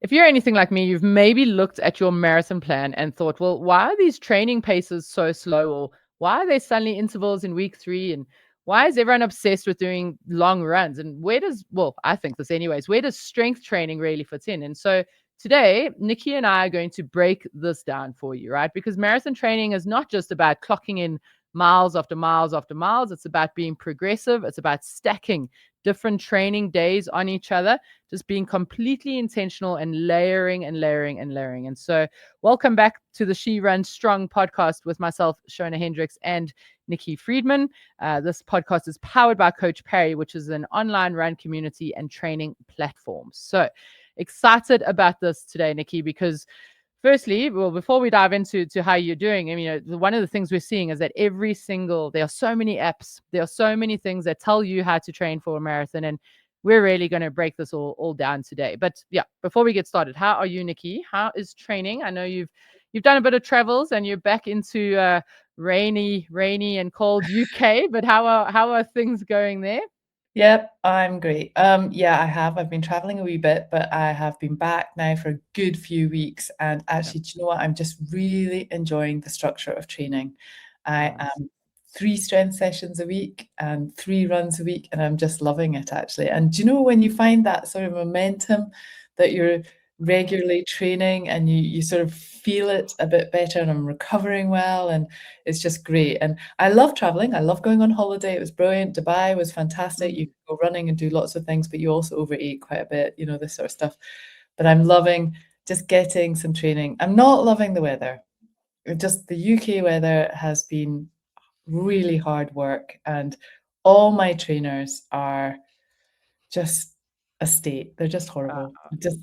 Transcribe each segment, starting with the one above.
If you're anything like me, you've maybe looked at your marathon plan and thought, well, why are these training paces so slow? Or why are there suddenly intervals in week 3? And why is everyone obsessed with doing long runs? And well, I think this anyways, where does strength training really fit in? And so today, Nikki and I are going to break this down for you, right? Because marathon training is not just about clocking in miles after miles after miles. It's about being progressive. It's about stacking different training days on each other, just being completely intentional and layering and layering and layering. And so, welcome back to the She Runs Strong podcast with myself, Shona Hendricks, and Nikki Friedman. This podcast is powered by Coach Perry, which is an online run community and training platform. So, excited about this today, Nikki, because firstly, well, before we dive into how you're doing, I mean, one of the things we're seeing is that there are so many apps, there are so many things that tell you how to train for a marathon, and we're really going to break this all down today. But yeah, before we get started, how are you, Nikki? How is training? I know you've done a bit of travels and you're back into rainy and cold UK, but how are things going there? Yep, I'm great. Yeah, I have. I've been traveling a wee bit, but I have been back now for a good few weeks. And Yeah, actually, do you know what? I'm just really enjoying the structure of training. I nice. am 3 strength sessions a week and 3 runs a week, and I'm just loving it actually. And do you know when you find that sort of momentum that you're regularly training and you sort of feel it a bit better, and I'm recovering well, and it's just great. And I love traveling. I love going on holiday. It was brilliant. Dubai was fantastic. You Mm. could go running and do lots of things, but you also overeat quite a bit, this sort of stuff. But I'm loving just getting some training. I'm not loving the weather. Just the UK weather has been really hard work, and all my trainers are just a state. They're just horrible.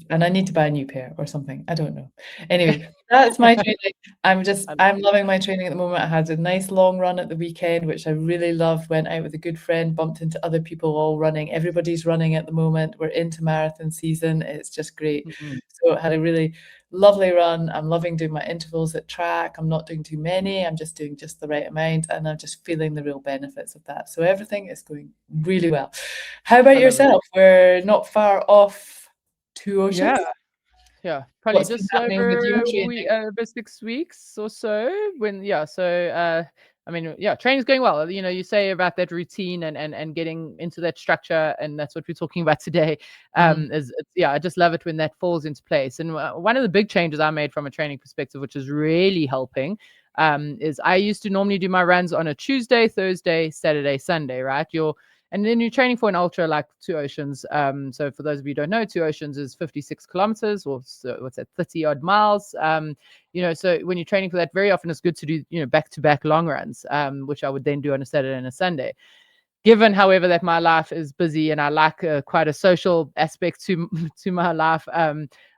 And I need to buy a new pair or something. I don't know. Anyway, that's my training. I'm loving my training at the moment. I had a nice long run at the weekend, which I really loved. Went out with a good friend, bumped into other people all running. Everybody's running at the moment. We're into marathon season. It's just great. Mhm. So I had a really lovely run. I'm loving doing my intervals at track. I'm not doing too many. I'm just doing just the right amount, and I'm just feeling the real benefits of that. So everything is going really well. How about I love it. yourself? We're not far off two Yeah. oceans. Yeah, probably What's been just happening with your training? over 6 weeks or so. I mean, yeah, training's going well. You say about that routine and getting into that structure, and that's what we're talking about today. Mhm. I just love it when that falls into place. And one of the big changes I made from a training perspective, which is really helping, is I used to normally do my runs on a Tuesday, Thursday, Saturday, Sunday, right? And then you're training for an ultra like Two Oceans. So for those of you who don't know, Two Oceans is 56 kilometers, or so, what's that, 30 odd miles. So when you're training for that, very often it's good to do, back to back long runs, which I would then do on a Saturday and a Sunday. Given, however, that my life is busy and I like quite a social aspect to to my life,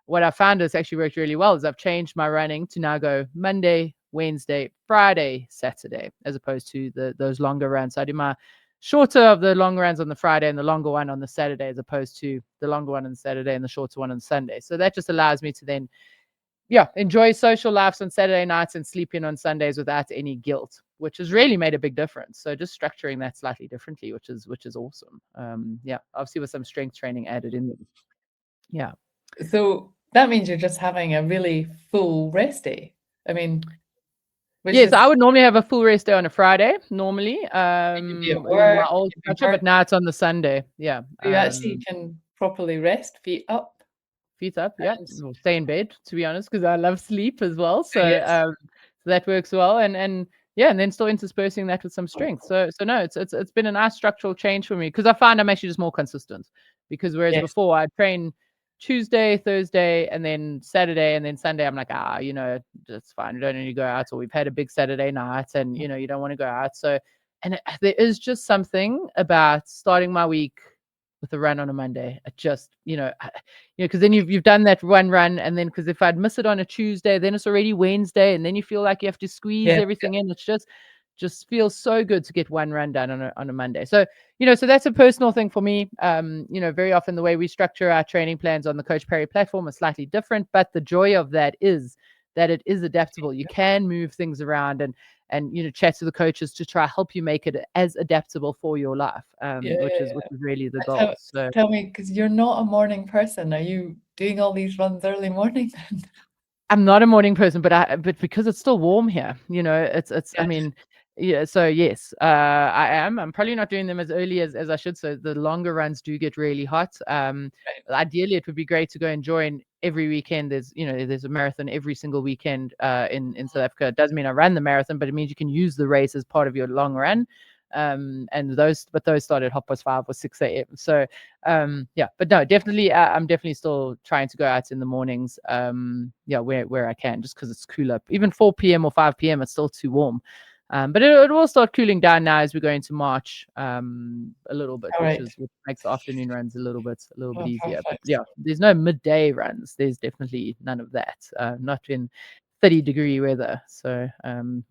what I found has actually worked really well is I've changed my running to now go Monday, Wednesday, Friday, Saturday, as opposed to those longer runs. So I do my shorter of the long runs on the Friday and the longer one on the Saturday, as opposed to the longer one on the Saturday and the shorter one on the Sunday. So that just allows me to then, yeah, enjoy social lives on Saturday nights and sleep in on Sundays without any guilt, which has really made a big difference. So just structuring that slightly differently, which is awesome. Yeah, obviously with some strength training added in them. Yeah. So that means you're just having a really full rest day. I mean, which Yes, is I would normally have a full rest day on a Friday, normally, you can be at in my work, old you can be structure, but now it's on the Sunday. Yeah. you actually can properly rest, feet up, Feet up, yeah. and Or stay in bed, to be honest, because I love sleep as well. So yes, so that works well. And yeah, and then still interspersing that with some strength. So no, it's been a nice structural change for me because I find I'm actually just more consistent. Because whereas yes, before I'd train Tuesday, Thursday, and then Saturday, and then Sunday, I'm like, that's fine. We don't need to go out, or we've had a big Saturday night, and you don't want to go out. So there is just something about starting my week with a run on a Monday. It just, because then you've done that one run, and then because if I'd miss it on a Tuesday, then it's already Wednesday, and then you feel like you have to squeeze yeah, everything in. It's just feels so good to get one run done on a Monday. So that's a personal thing for me. Very often the way we structure our training plans on the Coach Perry platform is slightly different, but the joy of that is that it is adaptable. You can move things around, and chat to the coaches to try help you make it as adaptable for your life, Yeah, which yeah, is yeah. really the Tell, goal. So tell me, because you're not a morning person. Are you doing all these runs early morning then? I'm not a morning person, but because it's still warm here, it's I Yeah, mean, yeah, so yes, I am. I'm probably not doing them as early as I should. So the longer runs do get really hot. right. Ideally, it would be great to go and join every weekend. There's a marathon every single weekend in South Africa. It doesn't mean I run the marathon, but it means you can use the race as part of your long run. And those start at 5:30 or 6 a.m. So yeah, but no, definitely, I'm definitely still trying to go out in the mornings, yeah, where I can, just because it's cooler. Even 4 p.m. or 5 p.m., it's still too warm. But it will start cooling down now as we go into March, a little bit, All right. which makes the afternoon runs a little bit Oh, easier. But perfect. yeah, there's no midday runs. There's definitely none of that. Not in 30-degree weather. So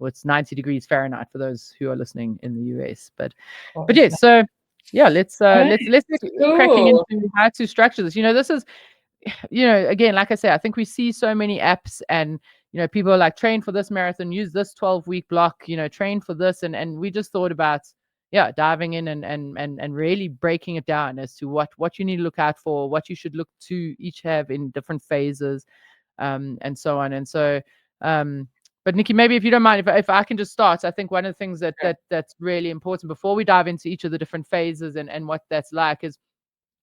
it's 90 degrees Fahrenheit for those who are listening in the US. But Course. yes, so yeah, let's All uh right. let's let's get cracking Cool. into how to structure this. This is, again, like I say, I think we see so many apps, and people are like, train for this marathon, use this 12-week block, train for this, and we just thought about, yeah, diving in and really breaking it down as to what you need to look out for, what you should look to each have in different phases, and so on. And so, but Nikki, maybe if you don't mind, if I can just start, I think one of the things Sure. that's really important before we dive into each of the different phases and what that's like is,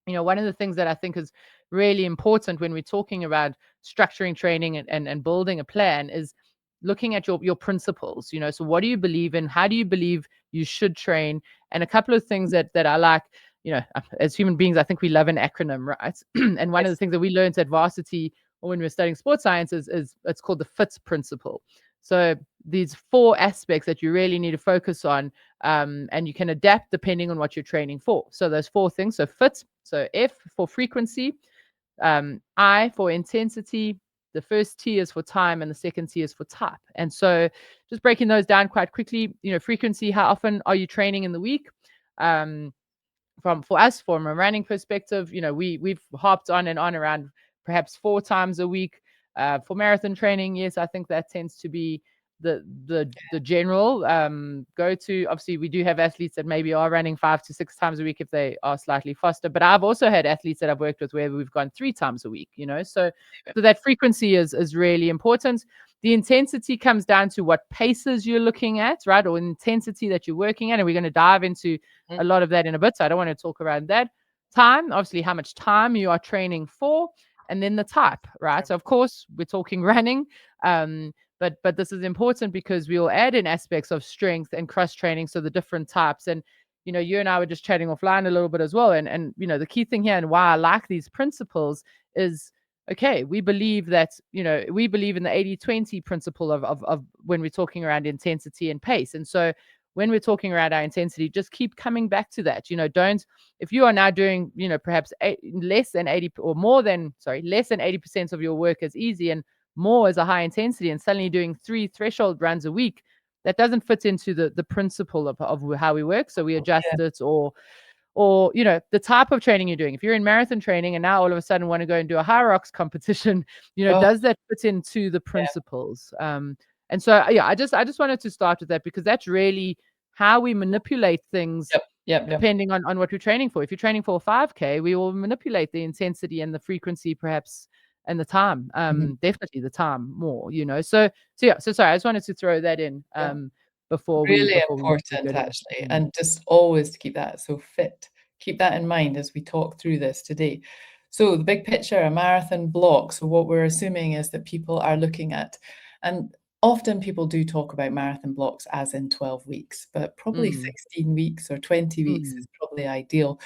one of the things that I think is really important when we're talking about structuring training and building a plan is looking at your principles. So what do you believe in? How do you believe you should train? And a couple of things that I like, as human beings, I think we love an acronym, right? And one of the Yes. things that we learned at varsity or when we were studying sports science is it's called the FIT principle. So these 4 aspects that you really need to focus on, and you can adapt depending on what you're training for. So those 4 things. So fit, so F for frequency, I for intensity, the first T is for time, and the second T is for type. And so just breaking those down quite quickly, frequency, how often are you training in the week? Um, for us, from a running perspective, we've harped on and on around perhaps 4 times a week. For marathon training, yes, I think that tends to be the general go to. Obviously, we do have athletes that maybe are running 5 to 6 times a week if they are slightly faster. But I've also had athletes that I've worked with where we've gone 3 times a week. So that frequency is really important. The intensity comes down to what paces you're looking at, right? Or intensity that you're working at. And we're going to dive into Mhm. a lot of that in a bit. So I don't want to talk around that. Time, obviously, how much time you are training for, and then the type, right? Sure. So of course, we're talking running. But this is important because we'll add in aspects of strength and cross training. So the different types. And you and I were just chatting offline a little bit as well. And the key thing here and why I like these principles is, okay, we believe that, we believe in the 80-20 principle of when we're talking around intensity and pace. And so when we're talking around our intensity, just keep coming back to that. Don't, if you are now doing, perhaps less than 80 or more than, sorry, less than 80% of your work as easy and more as a high intensity, and suddenly doing 3 threshold runs a week, that doesn't fit into the principle of how we work. So we Yeah. adjust it, or the type of training you're doing. If you're in marathon training and now all of a sudden want to go and do a high rocks competition, Oh, does that fit into the yeah. principles? And so yeah, I just wanted to start with that because that's really how we manipulate things Yep. Yep. Yep. depending on what you're training for. If you're training for a 5K, we will manipulate the intensity and the frequency perhaps, and the time, Mhm. definitely the time more. So yeah, so sorry, I just wanted to throw that in Yeah. before we Really before we go important, to actually, and just always to keep that so fit. Keep that in mind as we talk through this today. So the big picture, a marathon block. So what we're assuming is that people are looking at, and often people do talk about marathon blocks as in 12 weeks, but probably mm, 16 weeks or 20 weeks mm, is probably ideal.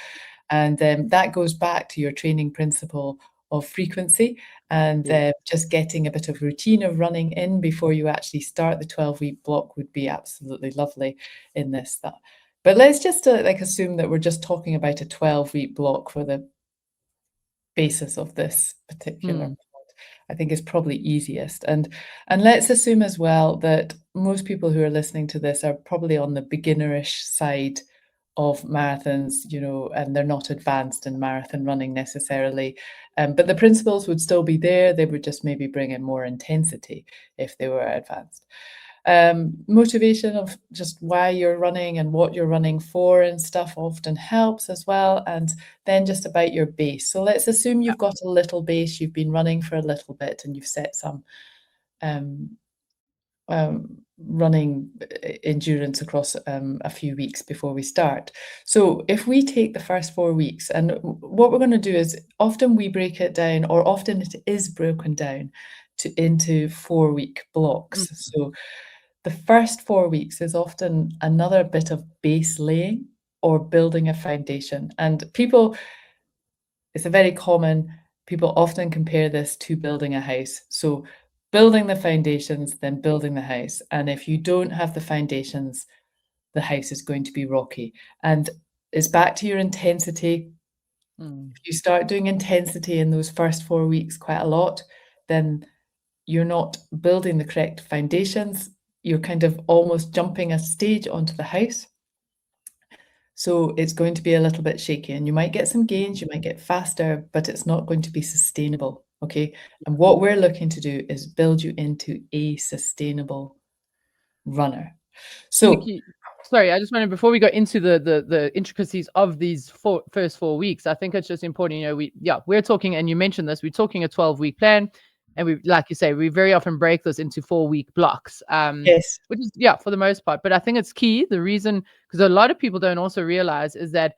And that goes back to your training principle of frequency and yes. just getting a bit of routine of running in before you actually start the 12-week block would be absolutely lovely in this. But let's just like assume that we're just talking about a 12-week block for the basis of this particular Mm, pod. I think is probably easiest. And let's assume as well that most people who are listening to this are probably on the beginnerish side of marathons, and they're not advanced in marathon running necessarily. But the principles would still be there. They would just maybe bring in more intensity if they were advanced. Motivation of just why you're running and what you're running for and stuff often helps as well. And then just about your base. So let's assume Yeah. you've got a little base, you've been running for a little bit, and you've set some um, running endurance across a few weeks before we start. So if we take the first 4 weeks, and what we're going to do is often we break it down, or often it is broken down into 4 week blocks. Mm. So the first 4 weeks is often another bit of base laying or building a foundation. And it's a very common, people often compare this to building a house. So building the foundations, then building the house. And if you don't have the foundations, the house is going to be rocky. And it's back to your intensity. Mm. If you start doing intensity in those first 4 weeks quite a lot, then you're not building the correct foundations. You're kind of almost jumping a stage onto the house. So it's going to be a little bit shaky, and you might get some gains, you might get faster, but it's not going to be sustainable. Okay. And what we're looking to do is build you into a sustainable runner. So, Nikki, sorry, I just wanted, before we go into the intricacies of these first 4 weeks, I think it's just important, we're talking, and you mentioned this, we're talking a 12-week plan, and we, like you say, we very often break this into 4-week blocks, yes, which is, for the most part. But I think it's key. The reason, because a lot of people don't also realize, is that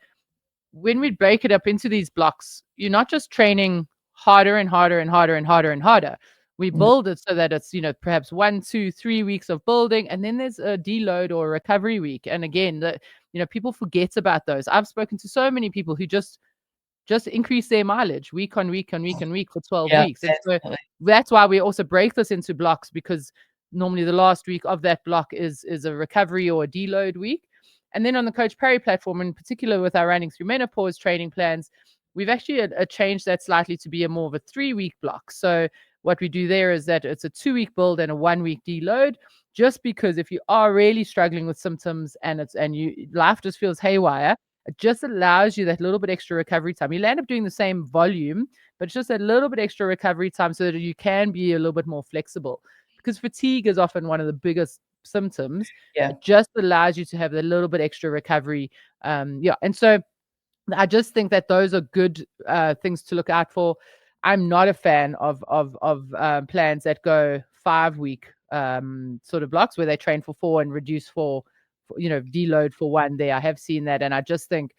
when we break it up into these blocks, you're not just training harder and harder and harder and harder and harder. We no, build it so that it's, perhaps 1, 2, 3 weeks of building, and then there's a deload or a recovery week. And again, people forget about those. I've spoken to so many people who just increase their mileage week on week on week on week for 12 yeah, weeks. And so definitely. that's why we also break this into blocks, because normally the last week of that block is a recovery or a deload week. And then on the Coach Perry platform, in particular with our Running Through Menopause training plans, we've actually changed that slightly to be a more of a 3-week block. So what we do there is that it's a 2-week build and a 1-week deload, just because if you are really struggling with symptoms and life just feels haywire, it just allows you that little bit extra recovery time. You'll end up doing the same volume, but it's just a little bit extra recovery time so that you can be a little bit more flexible. Because fatigue is often one of the biggest symptoms. Yeah, It just allows you to have a little bit extra recovery. And so I just think that those are good things to look out for. I'm not a fan of plans that go 5-week sort of blocks where they train for 4 and reduce for deload for 1 day. I have seen that, and I just think,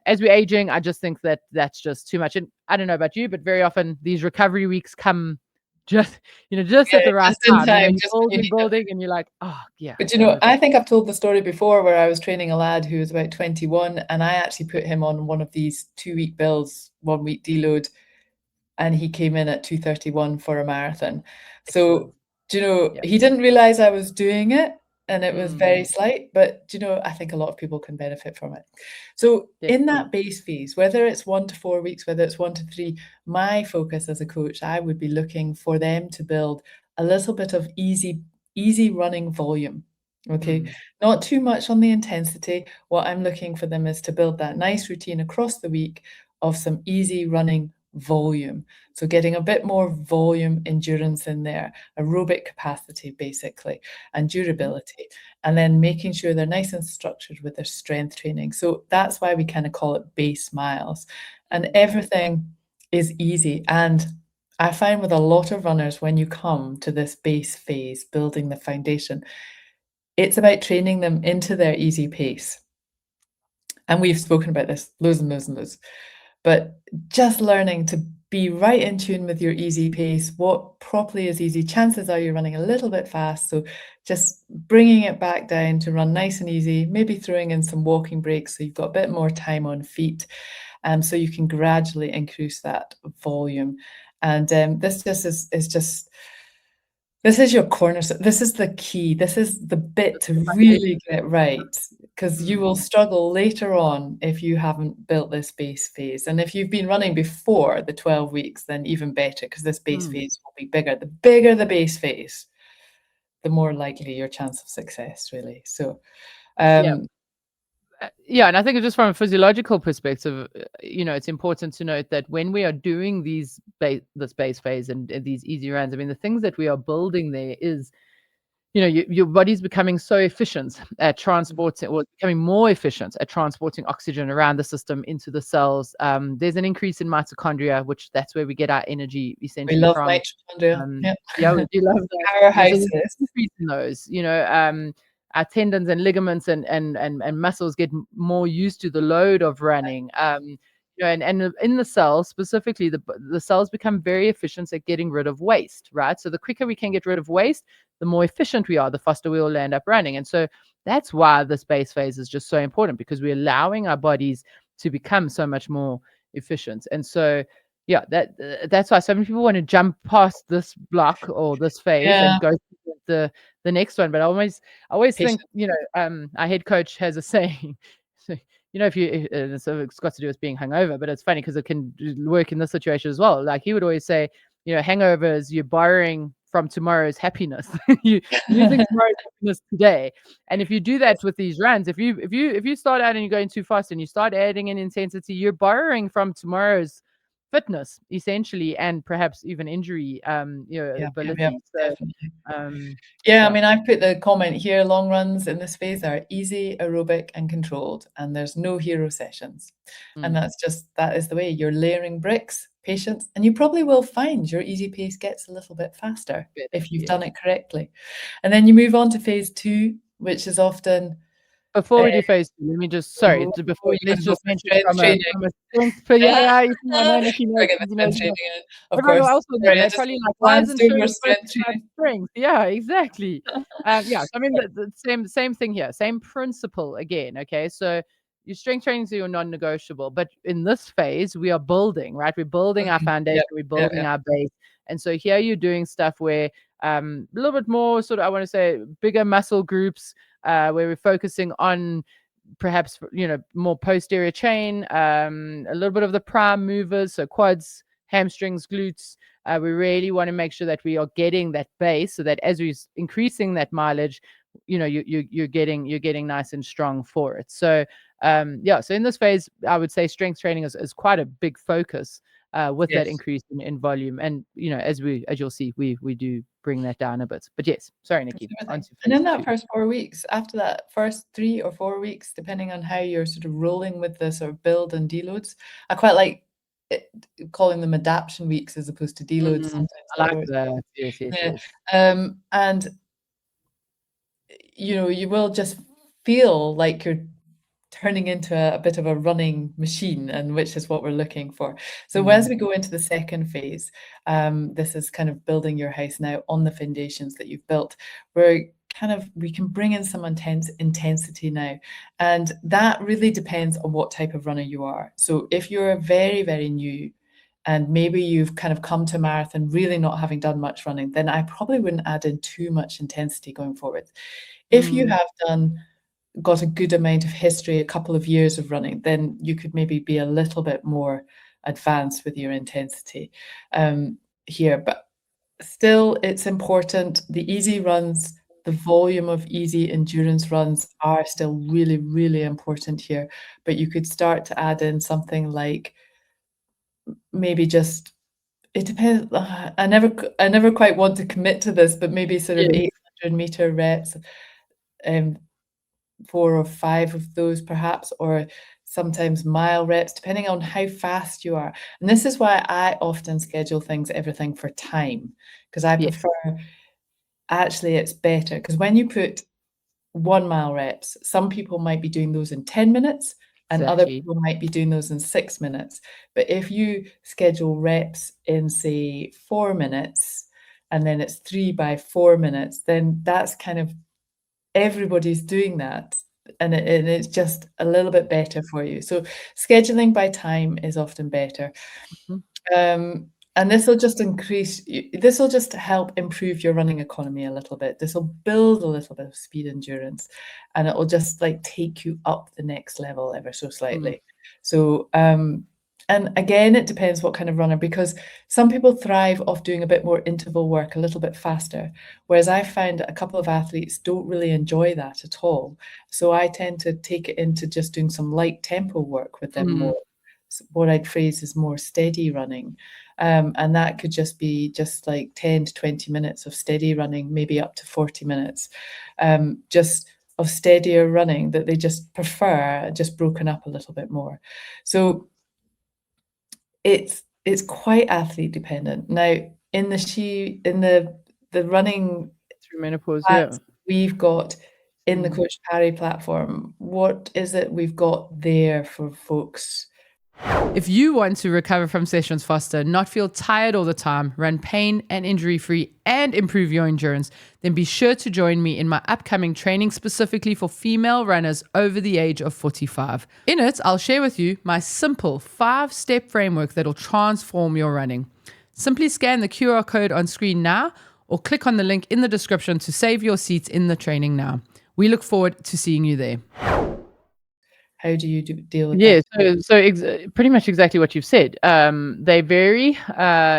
as we're aging, I just think that that's just too much. And I don't know about you, but very often these recovery weeks come just just yeah, at the right just in time. time, You're just when you building, need them. building, and you're like, oh yeah, But no. I think I've told the story before where I was training a lad who was about 21, and I actually put him on one of these 2-week builds, 1-week deload, and he came in at 2:31 for a marathon. Excellent. So, Yeah. he didn't realize I was doing it, and it was very Mm, slight, but I think a lot of people can benefit from it. So, in definitely. that base phase, whether it's 1 to 4 weeks, whether it's 1 to 3, my focus as a coach, I would be looking for them to build a little bit of easy running volume. Okay, Mm, not too much on the intensity. What I'm looking for them is to build that nice routine across the week of some easy running volume. So getting a bit more volume endurance in there, aerobic capacity basically, and durability, and then making sure they're nice and structured with their strength training. So that's why we kind of call it base miles. And everything is easy. And I find with a lot of runners, when you come to this base phase, building the foundation, it's about training them into their easy pace. And we've spoken about this loads and loads and loads. But just learning to be right in tune with your easy pace, what properly is easy. Chances are you're running a little bit fast. So just bringing it back down to run nice and easy, maybe throwing in some walking breaks so you've got a bit more time on feet. So you can gradually increase that volume. And this just is just this is your cornerstone. This is the key. This is the bit that's to the really foundation. get right, because you will Mm, struggle later on if you haven't built this base phase. And if you've been running before the 12 weeks, then even better, because this base mm. phase will be bigger. The bigger the base phase, the more likely your chance of success, really. So, Yeah. um, Yeah, and I think just from a physiological perspective, it's important to note that when we are doing this base phase and these easy runs, I mean, the things that we are building there is your body's becoming so efficient at transporting, or becoming more efficient at transporting oxygen around the system into the cells. There's an increase in mitochondria, which that's where we get our energy We essentially love from. mitochondria. Yep. Yeah, we do love that. So there's an Powerhouses. increase in those. Our tendons and ligaments and muscles get more used to the load of running. And in the cells specifically, the cells become very efficient at getting rid of waste, right? So the quicker we can get rid of waste, the more efficient we are, the faster we will end up running. And so that's why this base phase is just so important, because we're allowing our bodies to become so much more efficient. And so, yeah, that's why so many people want to jump past this block or this phase Yeah. and go to the next one. But I always think, Patient. our head coach has a saying. So, if you, so it's got to do with being hungover, but it's funny because it can work in this situation as well. Like he would always say, hangovers, you're borrowing from tomorrow's happiness. You're using tomorrow's happiness today. And if you do that with these runs, if you start out and you're going too fast and you start adding in intensity, you're borrowing from tomorrow's fitness essentially, and perhaps even injury Yeah, ability. So definitely. um Yeah, I yeah. mean, I've put the comment here, long runs in this phase are easy, aerobic, and controlled, and there's no hero sessions. And that is the way you're layering bricks, patience, and you probably will find your easy pace gets a little bit faster Better, if you've done yes. it correctly. And then you move on to phase 2, which is often Before we do phase 2, let me just sorry, oh, before you let's wanna go just for mention strength training. from a strength, but yeah, you see, I know Nikki knows, Gotta get the he knows, strength training in, of everyone course. else will know. Sorry, I They're just probably like, "Why isn't glanced over Shirley strength posting about training. strength?" Yeah, exactly. Yeah, so I mean, the same thing here, same principle again, okay? So your strength training is your non-negotiable, but in this phase, we are building, right? We're building our foundation, Yep, we're yep, building yep. our base. And so here you're doing stuff where a little bit more sort of, I want to say, bigger muscle groups, where we're focusing on perhaps more posterior chain, a little bit of the prime movers, so quads, hamstrings, glutes. We really want to make sure that we are getting that base, so that as we're increasing that mileage, you're getting nice and strong for it. So so in this phase, I would say strength training is quite a big focus, with that Yes. increase in volume. And as you'll see, we do bring that down a bit. But yes, sorry, Nikki, on Everything. to And phase in that 2. first 4 weeks, after that first 3 or 4 weeks, depending on how you're sort of rolling with the sort of build and deloads, I quite like it, calling them adaptation weeks as opposed to deloads. Sometimes I that like works. that. Yes, yes, Yeah. yes. And you will just feel like you're turning into a bit of a running machine, and which is what we're looking for. So as we go into the second phase, this is kind of building your house now on the foundations that you've built. We can bring in some intense intensity now, and that really depends on what type of runner you are. So if you're very, very new, and maybe you've kind of come to a marathon really not having done much running, then I probably wouldn't add in too much intensity going forward. If you have got a good amount of history, a couple of years of running, then you could maybe be a little bit more advanced with your intensity here. But still, it's important. The easy runs, the volume of easy endurance runs are still really, really important here. But you could start to add in something like maybe just, it depends. I never quite want to commit to this, but maybe sort of Yes. 800-meter reps, 4 or 5 of those perhaps, or sometimes mile reps, depending on how fast you are. And this is why I often schedule everything for time, because I Yes. prefer, actually, it's better because when you put 1 mile reps, some people might be doing those in 10 minutes and other Exactly. people might be doing those in 6 minutes. But if you schedule reps in, say, 4 minutes, and then it's 3 by 4 minutes, then that's kind of, everybody's doing that, and it's just a little bit better for you. So scheduling by time is often better. Mhm. And this will just help improve your running economy a little bit. This will build a little bit of speed endurance, and it will just like take you up the next level ever so slightly. So and again, it depends what kind of runner, because some people thrive off doing a bit more interval work a little bit faster, whereas I find a couple of athletes don't really enjoy that at all. So I tend to take it into just doing some light tempo work with them more, what I'd phrase as more steady running. And that could just be just like 10 to 20 minutes of steady running, maybe up to 40 minutes, just of steadier running that they just prefer, just broken up a little bit more. So it's quite athlete dependent. Now, in the running Through menopause, yeah. plans we've got in the Mm. Coach Parry platform, what is it we've got there for folks? If you want to recover from sessions faster, not feel tired all the time, run pain and injury free, and improve your endurance, then be sure to join me in my upcoming training specifically for female runners over the age of 45. In it, I'll share with you my simple 5-step framework that'll transform your running. Simply scan the QR code on screen now or click on the link in the description to save your seats in the training now. We look forward to seeing you there. How do you deal with Yeah, that? pretty much exactly what you've said. They vary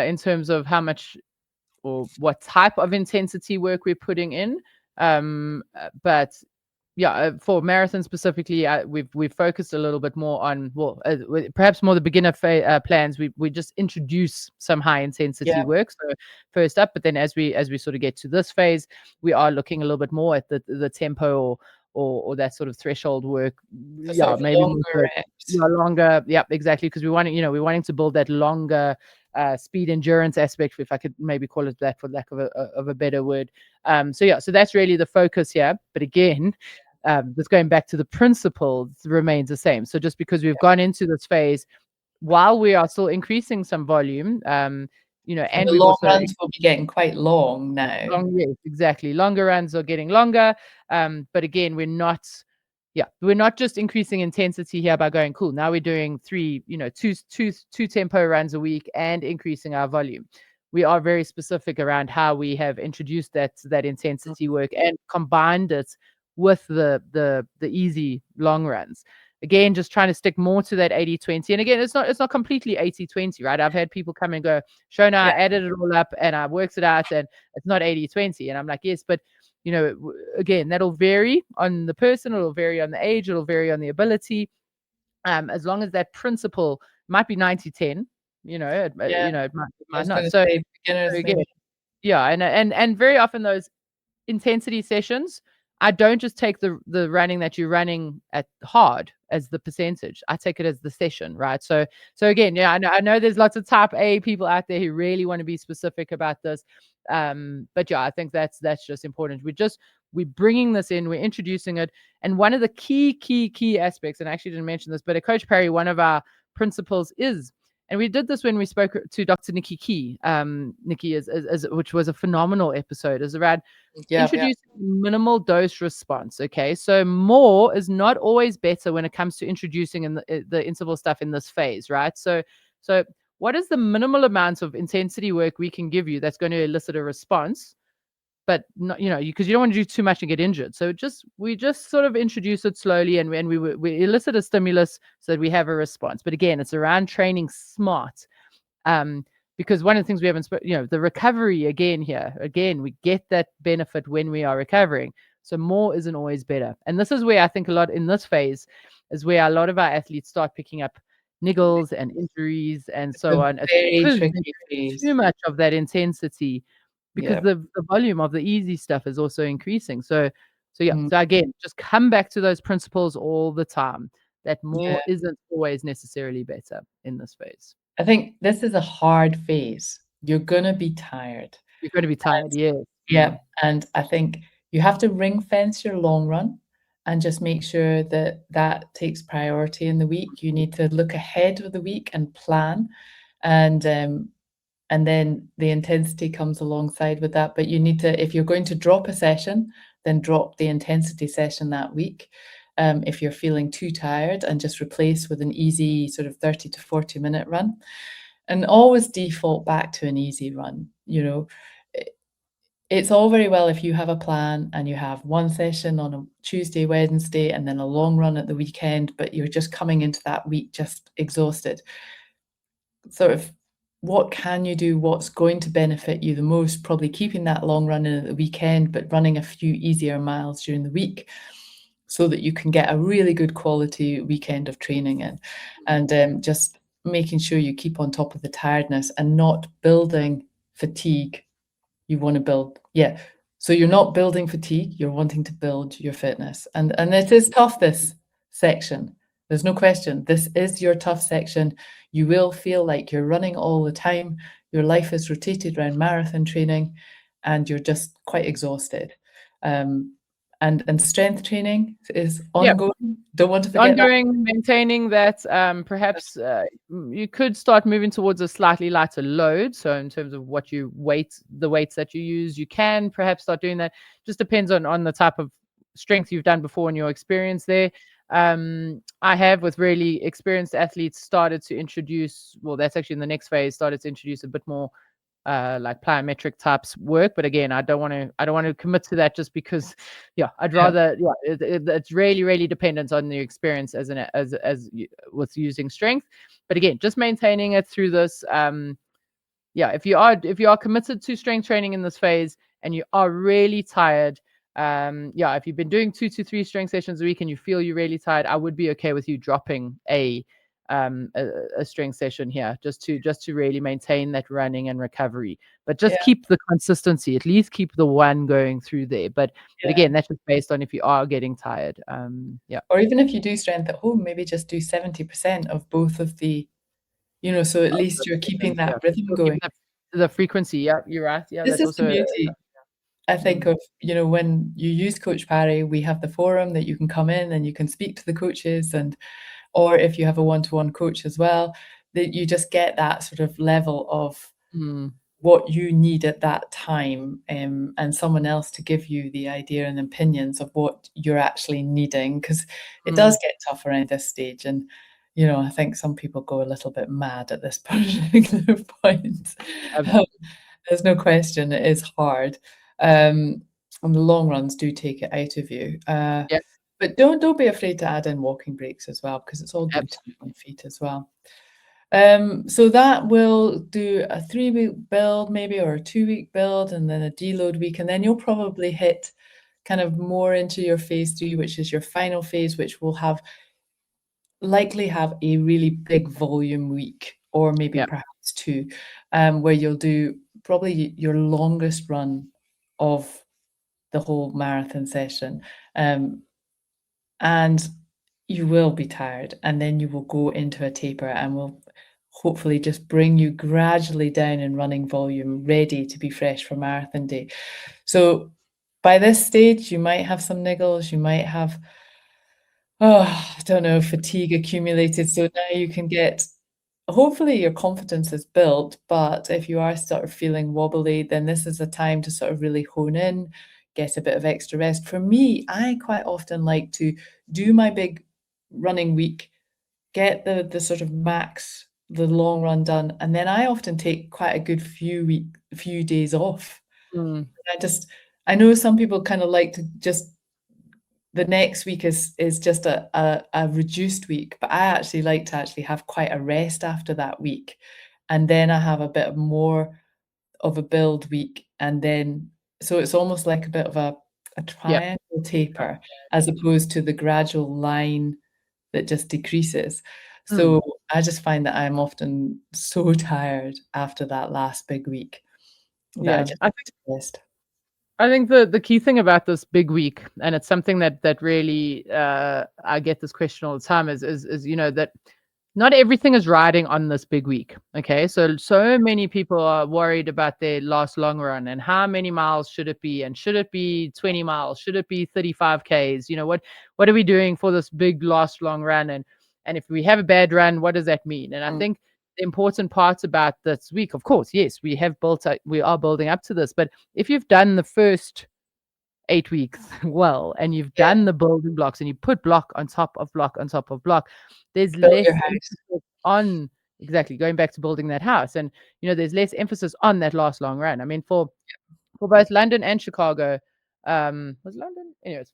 in terms of how much or what type of intensity work we're putting in. But yeah, for marathon specifically, we've focused a little bit more on perhaps more the beginner plans. We just introduce some high intensity work. So first up, but then as we sort of get to this phase, we are looking a little bit more at the tempo or that sort of threshold work. So Yeah, sort of maybe more longer reps. longer. Yeah, exactly, because we're wanting to build that longer speed endurance aspect, if I could maybe call it that for lack of a better word. So that's really the focus here. But again, just going back to the principles remains the same. So just because we've gone into this phase while we are still increasing some volume, And and the we've long also runs will be getting quite long now. yes, exactly. Longer runs are getting longer. But again, we're not just increasing intensity here by going, cool, now we're doing two tempo runs a week and increasing our volume. We are very specific around how we have introduced that intensity work and combined it with the easy long runs. Again, just trying to stick more to that 80-20. And again, it's not completely 80-20, right? I've had people come and go, Shona, I added it all up and I worked it out and it's not 80-20. And I'm like, yes, but again, that'll vary on the person, it'll vary on the age, it'll vary on the ability. As long as that principle might be 90-10, it I might was not. gonna So say beginners again, maybe. yeah, and very often those intensity sessions, I don't just take the running that you're running at hard as the percentage. I take it as the session, right? So again, yeah, I know there's lots of type A people out there who really want to be specific about this. But yeah, I think that's just important. We're bringing this in, we're introducing it. And one of the key aspects, and I actually didn't mention this, but at Coach Parry, one of our principles is, and we did this when we spoke to Dr. Nikki Key. Nikki which was a phenomenal episode, is around introducing minimal dose response. Okay, so more is not always better when it comes to introducing in the interval stuff in this phase, right? So what is the minimal amount of intensity work we can give you that's going to elicit a response, but not, because you don't want to do too much and get injured. So we just sort of introduce it slowly, and we elicit a stimulus so that we have a response. But again, it's around training smart. Because one of the things we haven't the recovery again, we get that benefit when we are recovering. So more isn't always better. And this is where I think a lot in this phase is where a lot of our athletes start picking up niggles and injuries and so on. It's Very because tricky phase. too much of that intensity, because Yeah. the volume of the easy stuff is also increasing. So yeah. Mm. So again, just come back to those principles all the time. That Yeah. more isn't always necessarily better in this phase. I think this is a hard phase. You're gonna be tired. You're going to be tired, yeah. Yeah, and I think you have to ring fence your long run and just make sure that that takes priority in the week. You need to look ahead of the week and plan, and then the intensity comes alongside with that. But you need to, if you're going to drop a session, then drop the intensity session that week. If you're feeling too tired, and just replace with an easy sort of 30 to 40-minute run, and always default back to an easy run. It's all very well if you have a plan and you have one session on a Tuesday, Wednesday, and then a long run at the weekend, but you're just coming into that week just exhausted. Sort of, what can you do? What's going to benefit you the most? Probably keeping that long run in at the weekend, but running a few easier miles during the week so that you can get a really good quality weekend of training in. And just making sure you keep on top of the tiredness and not building fatigue. You want to build, yeah. So you're not building fatigue, you're wanting to build your fitness. And it is tough, this section. There's no question. This is your tough section. You will feel like you're running all the time. Your life is rotated around marathon training and you're just quite exhausted. And strength training is Yeah. ongoing. Don't want to forget that. Ongoing, maintaining that. Perhaps you could start moving towards a slightly lighter load. So in terms of what you the weights that you use, you can perhaps start doing that. Just depends on the type of strength you've done before and your experience there. I have, with really experienced athletes, started to introduce, well, that's actually in the next phase, started to introduce a bit more like plyometric types work. But again, I don't want to commit to that just because, yeah, I'd Yeah, rather, yeah, it's really dependent on the experience with using strength. But again, just maintaining it through this. Yeah, if you are committed to strength training in this phase and you are really tired, yeah, if you've been doing 2 to 3 strength sessions a week and you feel you're really tired, I would be okay with you dropping a strength session here, just to really maintain that running and recovery. But just yeah, keep the consistency, at least keep the one going through there. But yeah. again, that's just based on if you are getting tired. Yeah. Or even if you do strength at home, maybe just do 70% of both of the, so at least you're keeping Yeah. that rhythm Still keep going. the frequency. Yeah, you're right. Yeah, This that's is the also beauty, I think, mm, of, when you use Coach Parry, we have the forum that you can come in and you can speak to the coaches, or if you have a one-to-one coach as well, that you just get that sort of level of mm, what you need at that time, and someone else to give you the idea and opinions of what you're actually needing, because it mm, does get tough around this stage. And I think some people go a little bit mad at this particular point. Um, absolutely. there's no question it is hard, and the long runs do take it out of you. Yeah, But don't be afraid to add in walking breaks as well, because it's all good to keep absolutely. on feet as well. So that will do a 3-week build maybe, or a 2-week build, and then a deload week, and then you'll probably hit kind of more into your phase 3, which is your final phase, which will likely have a really big volume week, or maybe Yeah. perhaps two, where you'll do probably your longest run of the whole marathon session. And you will be tired, and then you will go into a taper, and will hopefully just bring you gradually down in running volume, ready to be fresh for marathon day. So by this stage, you might have some niggles, you might have, I don't know, fatigue accumulated. So now you can hopefully your confidence is built, but if you are sort of feeling wobbly, then this is a time to sort of really hone in, get a bit of extra rest. For me, I quite often like to do my big running week, get the sort of max, the long run done, and then I often take quite a good few days off. Mm, I know some people kind of like to just, the next week is just a reduced week, but I actually like to actually have quite a rest after that week, and then I have a bit more of a build week, and then so it's almost like a bit of a yeah. triangle taper, as opposed to the gradual line that just decreases. Mm, So I just find that I'm often so tired after that last big week that I yeah. just I need to rest. think the key thing about this big week, and it's something that really I get this question all the time, is that not everything is riding on this big week. Okay, so many people are worried about their last long run and how many miles should it be, and should it be 20 miles, should it be 35 Ks? What are we doing for this big last long run? And if we have a bad run, what does that mean? And I Mm, think the important part about this week, of course, yes, we are building up to this, but if you've done the first 8 weeks well, and you've yeah, done the building blocks and you put block on top of block on top of block, there's build your less house. emphasis on, exactly, going back to building that house. And there's less emphasis on that last long run. I mean, for both London and Chicago. Was London? Anyways,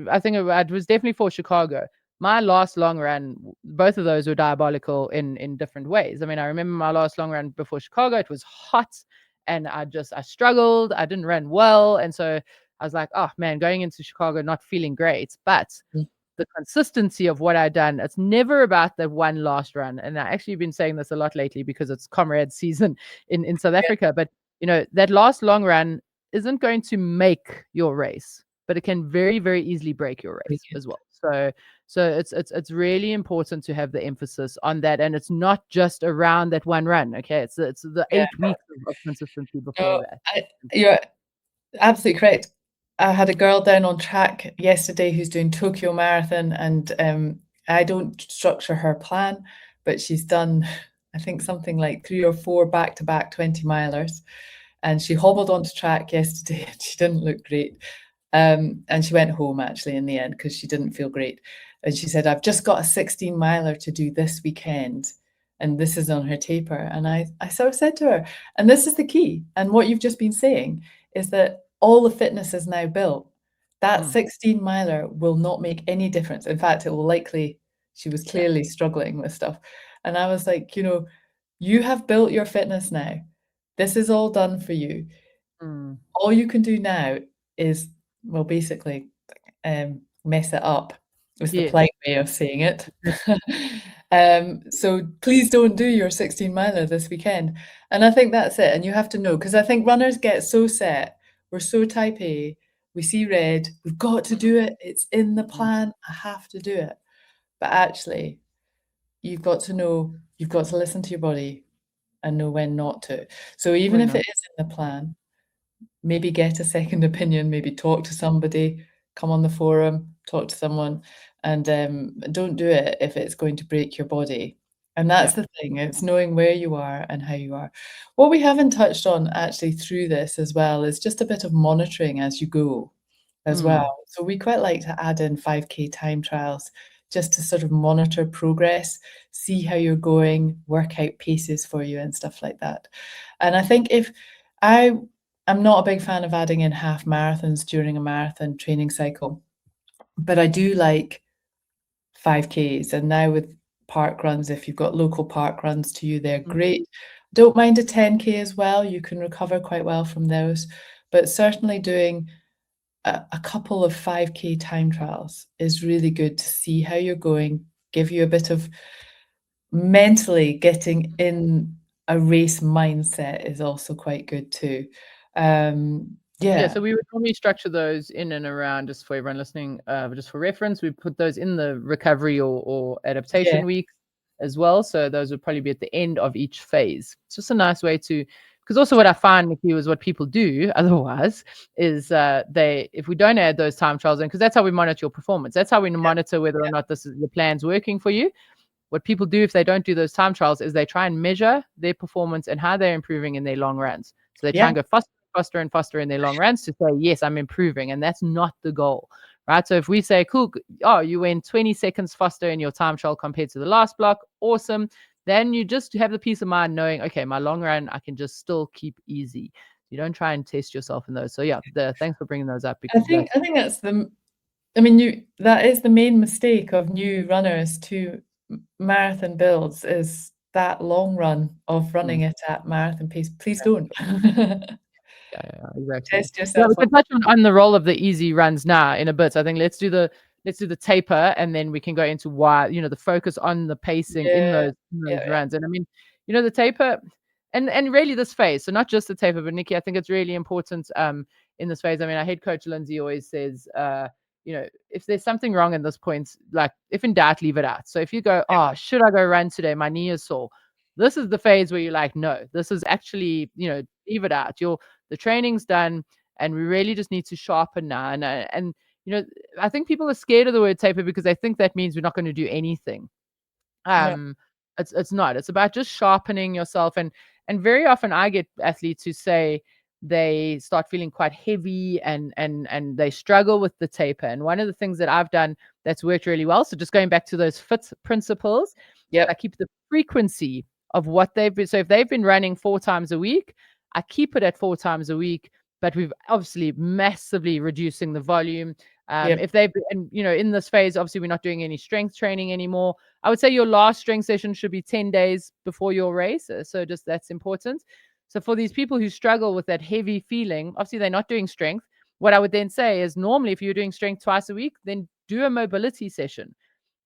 I think it was definitely for Chicago. My last long run, both of those were diabolical in different ways. I mean, I remember my last long run before Chicago. It was hot, and I struggled. I didn't run well, and so I was like, oh man, going into Chicago not feeling great. But Mm. the consistency of what I've done. It's never about the one last run. And I actually been saying this a lot lately because it's comrade season in South Yeah. Africa. But that last long run isn't going to make your race, but it can very, very easily break your Break race it. as well. So it's really important to have the emphasis on that, and it's not just around that one run. Okay, it's the Yeah. 8 weeks of consistency before No, that. you're absolutely correct. I had a girl down on track yesterday who's doing Tokyo Marathon, and I don't structure her plan, but she's done, I think, something like 3 or 4 back-to-back 20-milers. And she hobbled onto track yesterday and she didn't look great. And she went home actually in the end because she didn't feel great. And she said, I've just got a 16-miler to do this weekend. And this is on her taper. And I sort of said to her, and this is the key. And what you've just been saying is that all the fitness is now built. That 16-miler will not make any difference. In fact, it will likely, she was clearly struggling with stuff. And I was like, you have built your fitness now. This is all done for you. All you can do now is, well, basically, mess it up, is the Yes. polite way of saying it. So please don't do your 16-miler this weekend. And I think that's it. And you have to know, because I think runners get so set. We're so type A. We see red. We've got to do it. It's in the plan. I have to do it. But actually, you've got to know, you've got to listen to your body and know when not to. So even if it is in the plan, maybe get a second opinion, maybe talk to somebody, come on the forum, talk to someone, and don't do it if it's going to break your body. And that's the thing, it's knowing where you are and how you are. What we haven't touched on actually through this as well is just a bit of monitoring as you go as well. So we quite like to add in 5K time trials just to sort of monitor progress, see how you're going, work out paces for you and stuff like that. And I think I'm not a big fan of adding in half marathons during a marathon training cycle, but I do like 5Ks. And now with park runs, if you've got local park runs to you, they're great. Don't mind a 10K as well. You can recover quite well from those. But certainly doing a couple of 5K time trials is really good to see how you're going, give you a bit of mentally getting in a race mindset is also quite good too. Yeah, so we would normally structure those in and around, just for everyone listening, just for reference, we put those in the recovery or adaptation weeks as well. So those would probably be at the end of each phase. It's just a nice way to, because also what I find, Nikki, is what people do otherwise is if we don't add those time trials in, because that's how we monitor your performance. That's how we monitor whether or not the plan's working for you. What people do if they don't do those time trials is they try and measure their performance and how they're improving in their long runs. So they try and go faster and faster in their long runs to say, yes, I'm improving. And that's not the goal, right? So if we say, cool, you went 20 seconds faster in your time trial compared to the last block, awesome. Then you just have the peace of mind knowing, okay, my long run, I can just still keep easy. You don't try and test yourself in those. So yeah, thanks for bringing those up. Because I think that's that is the main mistake of new runners to marathon builds, is that long run of running it at marathon pace. Please don't. Yeah, exactly. Test Yeah, yourself we can touch on the role of the easy runs now in a bit. So I think let's do the taper, and then we can go into why, the focus on the pacing in those runs. And I mean, the taper and really this phase. So not just the taper, but Nikki, I think it's really important in this phase. I mean, our head coach Lindsay always says, if there's something wrong in this point, like if in doubt, leave it out. So if you go, should I go run today? My knee is sore. This is the phase where you're like, no, this is actually, leave it out. The training's done, and we really just need to sharpen now. And I think people are scared of the word taper because they think that means we're not going to do anything. It's not. It's about just sharpening yourself. And very often I get athletes who say they start feeling quite heavy and they struggle with the taper. And one of the things that I've done that's worked really well, so just going back to those fit principles, I keep the frequency of what they've been. So if they've been running 4 times a week, I keep it at 4 times a week, but we've obviously massively reducing the volume. If they've been, in this phase, obviously we're not doing any strength training anymore. I would say your last strength session should be 10 days before your race. So just that's important. So for these people who struggle with that heavy feeling, obviously they're not doing strength. What I would then say is normally if you're doing strength twice a week, then do a mobility session.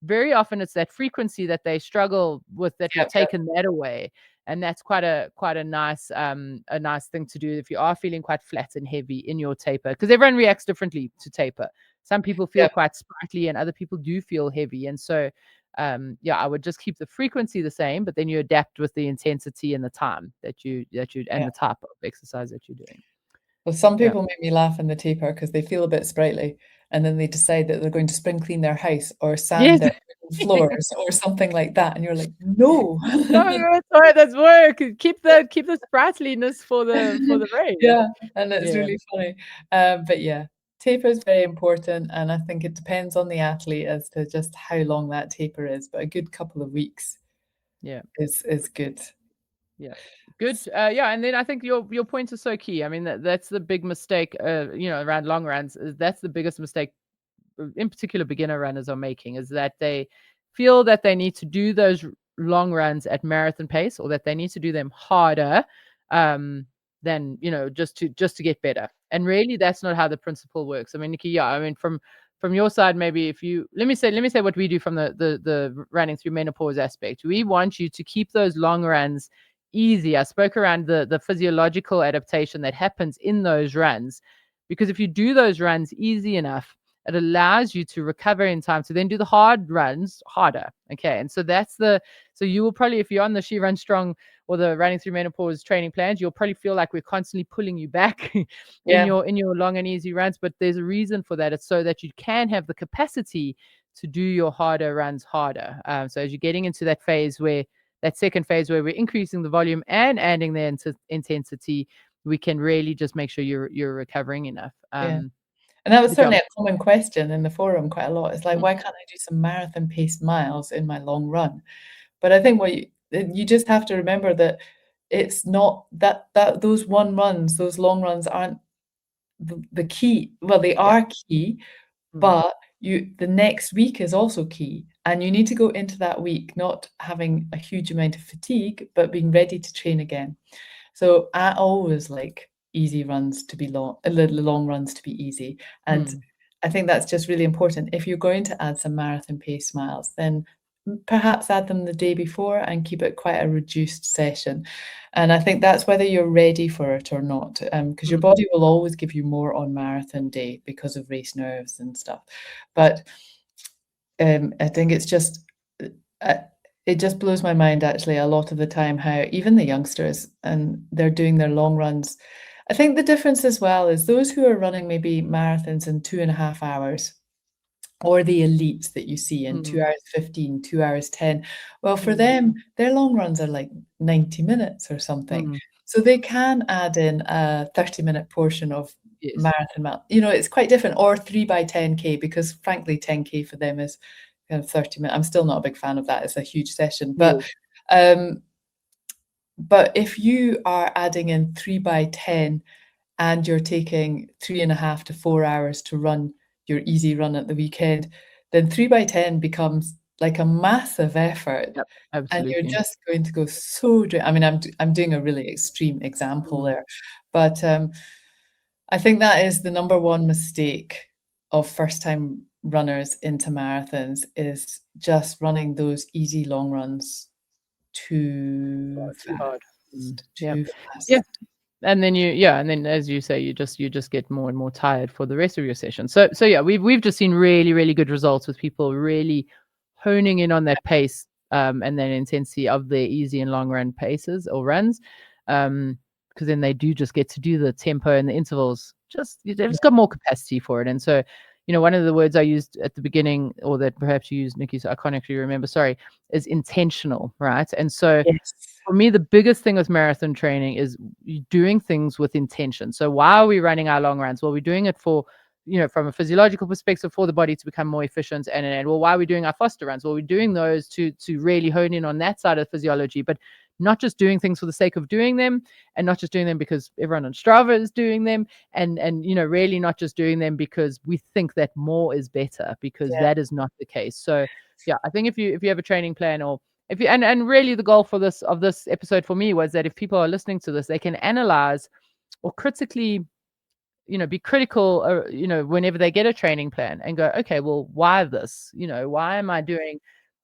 Very often it's that frequency that they struggle with, that we've Yep, yep, taken that away. And that's quite a nice thing to do if you are feeling quite flat and heavy in your taper, because everyone reacts differently to taper. Some people feel yep. quite sprightly and other people do feel heavy. And so yeah, I would just keep the frequency the same, but then you adapt with the intensity and the time that you and Yeah. the type of exercise that you're doing. Well, some Yeah. people make me laugh in the taper because they feel a bit sprightly, and then they decide that they're going to spring clean their house or sand Yes. their floors or something like that, and you're like, "No." No, that's right. That's work. Keep the sprightliness for the race. Yeah, and it's Yeah. really funny. But yeah, taper is very important, and I think it depends on the athlete as to just how long that taper is, but a good couple of weeks Yeah. is good. Yeah. Good. Yeah, and then I think your point is so key. I mean, that's the big mistake, around long runs. That's the biggest mistake, in particular beginner runners are making, is that they feel that they need to do those long runs at marathon pace, or that they need to do them harder, um, than just to get better. And really, that's not how the principle works. I mean, Nikki, yeah, I mean, from your side, maybe if you let me say what we do from the running through menopause aspect. We want you to keep those long runs easy. I spoke around the physiological adaptation that happens in those runs, because if you do those runs easy enough, it allows you to recover in time to then do the hard runs harder. Okay. And so you will probably, if you're on the She Run Strong or the Running Through Menopause training plans, you'll probably feel like we're constantly pulling you back in Yeah, your long and easy runs. But there's a reason for that. It's so that you can have the capacity to do your harder runs harder. So as you're getting into that second phase where we're increasing the volume and adding the intensity, we can really just make sure you're recovering enough. yeah. And that was But yeah. certainly a common question in the forum quite a lot. It's like, Mm, why can't I do some marathon paced miles in my long run? But I think what you just have to remember that it's not that those one runs, those long runs aren't the key. Well, they yeah. are key, Mm, but the next week is also key. And you need to go into that week not having a huge amount of fatigue, but being ready to train again. So I always like easy runs to be long, the long runs to be easy. And mm, I think that's just really important. If you're going to add some marathon pace miles, then perhaps add them the day before and keep it quite a reduced session. And I think that's whether you're ready for it or not, because your mm, body will always give you more on marathon day because of race nerves and stuff. But I think it's just uh, it just blows my mind actually a lot of the time how even the youngsters and they're doing their long runs. I think the difference as well is those who are running maybe marathons in 2.5 hours or the elites that you see in 2 mm, hours 15, 2 hours 10. Well, for mm, them, their long runs are like 90 minutes or something. mm. So they can add in a 30-minute portion of Yes. marathon. It's quite different, or 3 by 10K, because frankly, 10K for them is kind of 30 minutes. I'm still not a big fan of that. It's a huge session. Yes. Um, but if you are adding in 3 by 10 and you're taking 3.5 to 4 hours to run your easy run at the weekend, then 3 by 10 becomes like a massive effort, Yep. and you're Absolutely. just going to go so I mean, I'm doing a really extreme example Mm, there, but I think that is the number one mistake of first time runners into marathons is just running those easy long runs too far too hard. Yeah. too Yeah. fast. And then as you say, you just get more and more tired for the rest of your session. So yeah, we've just seen really, really good results with people really honing in on that pace, and then intensity of their easy and long run paces or runs. Because then they do just get to do the tempo and the intervals. They've Yeah. just got more capacity for it. And so, one of the words I used at the beginning, or that perhaps you used, Nikki, so I can't actually remember, sorry, is intentional, right? And so Yes. for me, the biggest thing with marathon training is doing things with intention. So why are we running our long runs? Well, we're doing it for, from a physiological perspective, for the body to become more efficient. And well, why are we doing our faster runs? Well, we're doing those to really hone in on that side of physiology, but not just doing things for the sake of doing them, and not just doing them because everyone on Strava is doing them, and really not just doing them because we think that more is better, because Yeah. that is not the case. So yeah, I think if you have a training plan, or if you and really the goal for this episode for me was that if people are listening to this, they can analyze or critically be critical, whenever they get a training plan and go, okay, well, why this? Why am I doing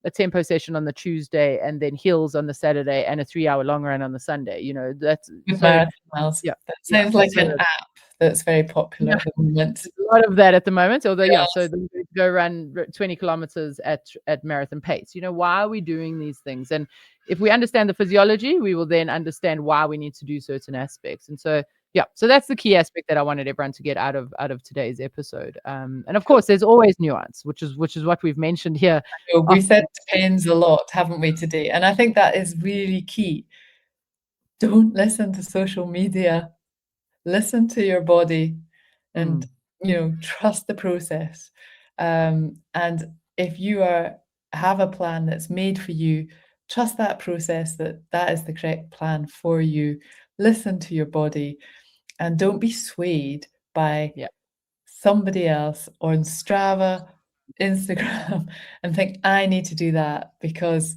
a tempo session on the Tuesday and then hills on the Saturday and a 3-hour long run on the Sunday? That's Good so, marathon miles. yeah, That yeah. sounds like So, an app that's very popular yeah, at the moment. there's a lot of that at the moment. Although, yeah, Yes. so then we go run 20 kilometers at marathon pace. Why are we doing these things? And if we understand the physiology, we will then understand why we need to do certain aspects. And so, yeah, so that's the key aspect that I wanted everyone to get out of today's episode. And of Cool. course, there's always nuance, which is what we've mentioned here. So we said depends a lot, haven't we, today? And I think that is really key. Don't listen to social media. Listen to your body and, trust the process. And if you have a plan that's made for you, trust that process, that is the correct plan for you. Listen to your body and don't be swayed by Yeah. somebody else on Strava, Instagram, and think, I need to do that because,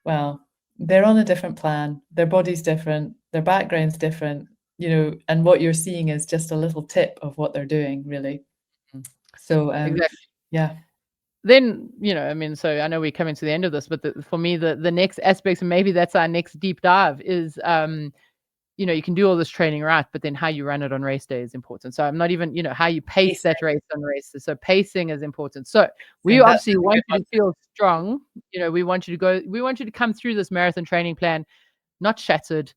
well, they're on a different plan, their body's different, their background's different, and what you're seeing is just a little tip of what they're doing, really. So, Exactly. yeah. Then, so I know we're coming to the end of this, but for me, the next aspects, and maybe that's our next deep dive, is you can do all this training right, but then how you run it on race day is important. So I'm not even, how you pace that race on races. So pacing is important. So we That's obviously a good want you one. to feel strong. We want you to come through this marathon training plan not shattered.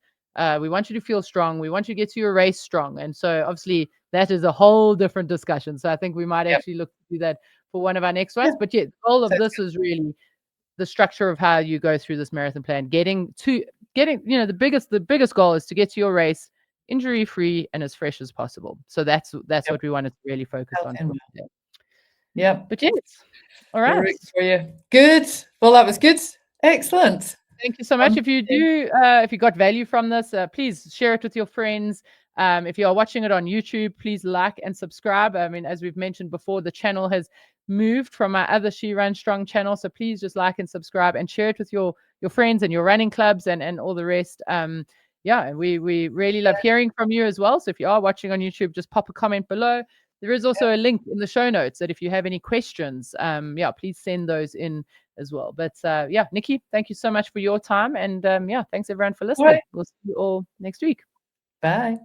We want you to feel strong. We want you to get to your race strong. And so obviously that is a whole different discussion. So I think we might Yep. actually look to do that for one of our next ones. Yeah. But yeah, all of Sounds this is really the structure of how you go through this marathon plan. Getting the biggest goal is to get to your race injury free and as fresh as possible. So that's Yep. what we wanted to really focus Health on and for well. today. Yep. But yes, all We're right. rooting for you. Good. Well, that was good. Excellent. Thank you so much. If you got value from this, please share it with your friends. If you are watching it on YouTube, please like and subscribe. I mean, as we've mentioned before, the channel has moved from our other She Runs Strong channel. So please just like and subscribe and share it with your friends and your running clubs and all the rest. Yeah, and we really love hearing from you as well. So if you are watching on YouTube, just pop a comment below. There is also a link in the show notes that if you have any questions, please send those in as well. But yeah, Nikki, thank you so much for your time. And yeah, thanks everyone for listening. All right. We'll see you all next week. Bye.